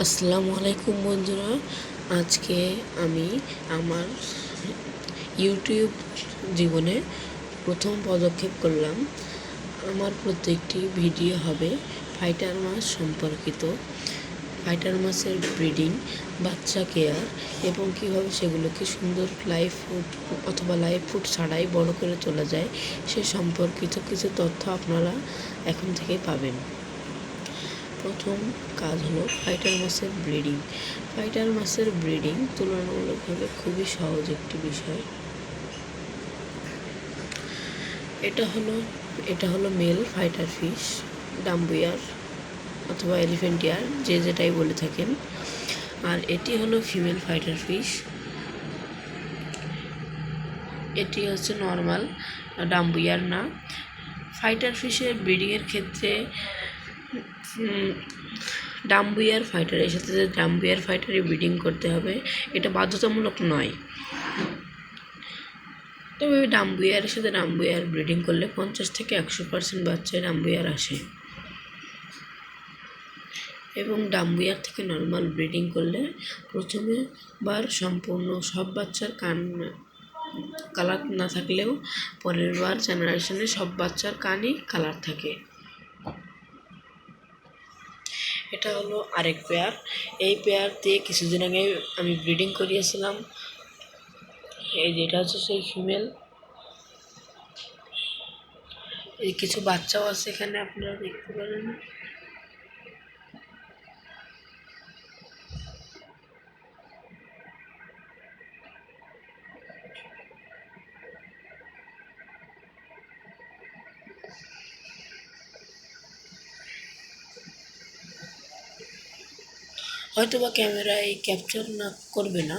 আসসালামু আলাইকুম বন্ধুরা। আজকে আমি আমার ইউটিউব জীবনে প্রথম পদক্ষেপ করলাম। আমার প্রত্যেকটি ভিডিও হবে ফাইটার মাছ সম্পর্কিত। ফাইটার মাছের ব্রিডিং, বাচ্চা কেয়ার এবং কীভাবে সেগুলোকে সুন্দর লাইভ ফুড অথবা লাইভ ফুড ছাড়াই বড় করে তোলা যায় সে সম্পর্কিত কিছু তথ্য আপনারা এখন থেকে পাবেন। প্রথম কাজ হলো ফাইটার মাছের ব্রিডিং। ফাইটার মাছের ব্রিডিং তুলনামূলকভাবে খুবই সহজ একটি বিষয়। এটা হলো মেল ফাইটার ফিশ, ডাম্বুয়ার অথবা এলিফ্যান্টিয়ার, যে যেটাই বলে থাকেন। আর এটি হলো ফিমেল ফাইটার ফিশ। এটি হচ্ছে নর্মাল, ডাম্বুয়ার না। ফাইটার ফিশের ব্রিডিংয়ের ক্ষেত্রে ডাম্বুয়ার ফাইটারের সাথে যে ডাম্বুয়ার ফাইটারই ব্রিডিং করতে হবে, এটা বাধ্যতামূলক নয়। তবে ডাম্বুয়ারের সাথে ডাম্বুয়ার ব্রিডিং করলে 50 থেকে 100% বাচ্চায় ডাম্বুয়ার আসে, এবং ডাম্বুয়ার থেকে নর্মাল ব্রিডিং করলে প্রথমে বার সম্পূর্ণ সব বাচ্চার কালার না থাকলেও পরের বার জেনারেশনে সব বাচ্চার কানই কালার থাকে। এটা হলো আরেক পেয়ার। এই পেয়ার দিয়ে কিছুদিন আগে আমি ব্রিডিং করিয়েছিলাম। এই যেটা হচ্ছে সেই ফিমেল। এই কিছু বাচ্চাও আছে এখানে, আপনারা দেখতে পারেন। হয়তো বা ক্যামেরায় ক্যাপচার না করবে না,